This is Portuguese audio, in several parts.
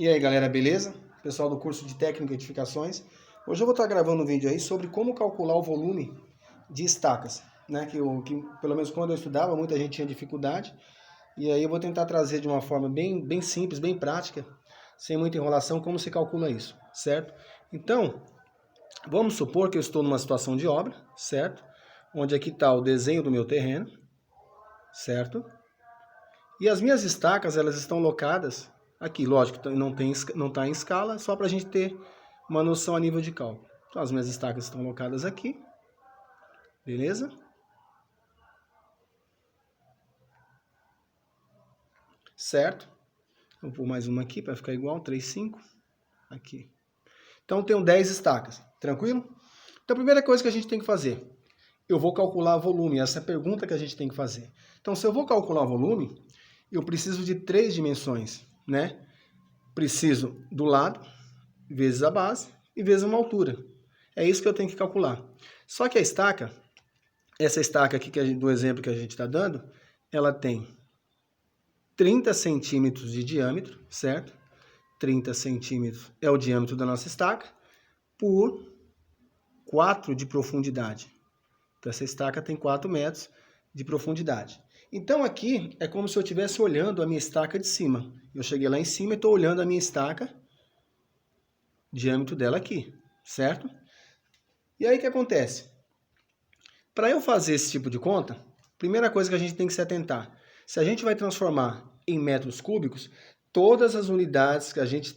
E aí galera, beleza? Pessoal do curso de Técnica e Edificações. Hoje eu vou estar gravando um vídeo aí sobre como calcular o volume de estacas, né? Que pelo menos quando eu estudava, muita gente tinha dificuldade. E aí eu vou tentar trazer de uma forma bem simples, bem prática, sem muita enrolação, como se calcula isso, certo? Então, vamos supor que eu estou numa situação de obra, certo? Onde aqui está o desenho do meu terreno, certo? E as minhas estacas, elas estão locadas aqui, lógico, não está em escala, só para a gente ter uma noção a nível de cálculo. Então, as minhas estacas estão locadas aqui, beleza? Certo? Vou pôr mais uma aqui para ficar igual, 3, 5, aqui. Então, tenho 10 estacas, tranquilo? Então, a primeira coisa que a gente tem que fazer, eu vou calcular volume, essa é a pergunta que a gente tem que fazer. Então, se eu vou calcular volume, eu preciso de 3 dimensões, né? Preciso do lado, vezes a base, e vezes uma altura. É isso que eu tenho que calcular. Só que a estaca, essa estaca aqui do exemplo que a gente está dando, ela tem 30 centímetros de diâmetro, certo? 30 centímetros é o diâmetro da nossa estaca, por 4 de profundidade. Então, essa estaca tem 4 metros de profundidade. Então, aqui é como se eu estivesse olhando a minha estaca de cima. Eu cheguei lá em cima e estou olhando a minha estaca, diâmetro dela aqui, certo? E aí o que acontece? Para eu fazer esse tipo de conta, primeira coisa que a gente tem que se atentar, se a gente vai transformar em metros cúbicos, todas as unidades que a gente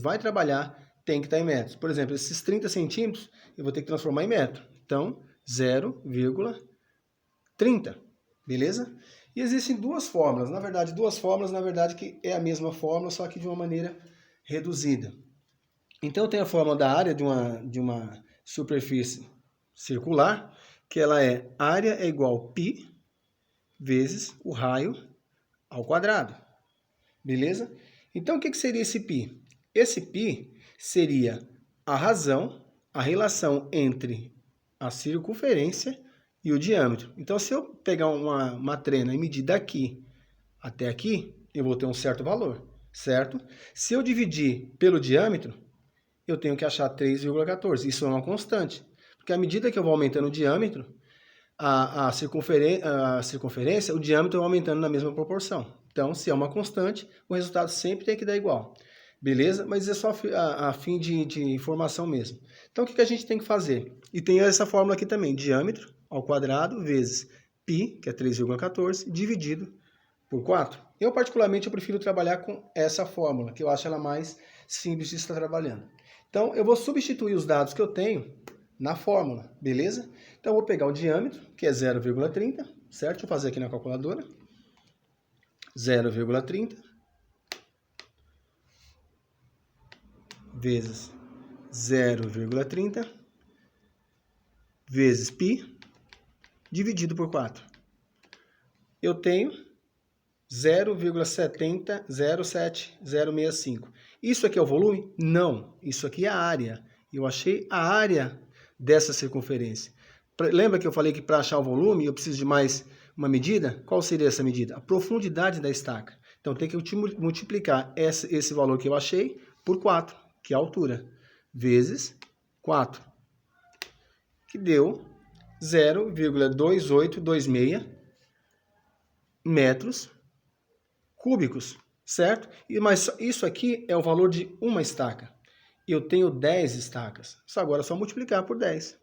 vai trabalhar tem que estar em metros. Por exemplo, esses 30 centímetros eu vou ter que transformar em metro. Então, 0,30, beleza? E existem duas fórmulas, na verdade, que é a mesma fórmula, só que de uma maneira reduzida. Então, eu tenho a fórmula da área de uma superfície circular, que ela é área é igual a π vezes o raio ao quadrado. Beleza? Então, o que seria esse π? Esse π seria a razão, a relação entre a circunferência e o diâmetro. Então, se eu pegar uma trena e medir daqui até aqui, eu vou ter um certo valor, certo? Se eu dividir pelo diâmetro, eu tenho que achar 3,14. Isso é uma constante. Porque à medida que eu vou aumentando o diâmetro, a circunferência, o diâmetro vai aumentando na mesma proporção. Então, se é uma constante, o resultado sempre tem que dar igual. Beleza? Mas é só a fim de informação mesmo. Então, o que a gente tem que fazer? E tem essa fórmula aqui também, diâmetro ao quadrado vezes π, que é 3,14, dividido por 4. Eu, particularmente, prefiro trabalhar com essa fórmula, que eu acho ela mais simples de estar trabalhando. Então, eu vou substituir os dados que eu tenho na fórmula, beleza? Então, eu vou pegar o diâmetro, que é 0,30, certo? Deixa eu fazer aqui na calculadora. 0,30 vezes 0,30 vezes π dividido por 4. Eu tenho 0,70065. Isso aqui é o volume? Não. Isso aqui é a área. Eu achei a área dessa circunferência. Lembra que eu falei que para achar o volume eu preciso de mais uma medida? Qual seria essa medida? A profundidade da estaca. Então tem que multiplicar esse valor que eu achei por 4, que é a altura, vezes 4, que deu 0,2826 metros cúbicos, certo? Mas isso aqui é o valor de uma estaca. Eu tenho 10 estacas. Isso agora é só multiplicar por 10.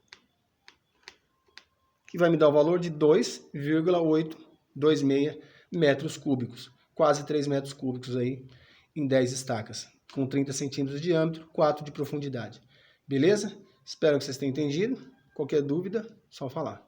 Que vai me dar o valor de 2,826 metros cúbicos. Quase 3 metros cúbicos aí em 10 estacas. Com 30 centímetros de diâmetro, 4 de profundidade. Beleza? Espero que vocês tenham entendido. Qualquer dúvida, só falar.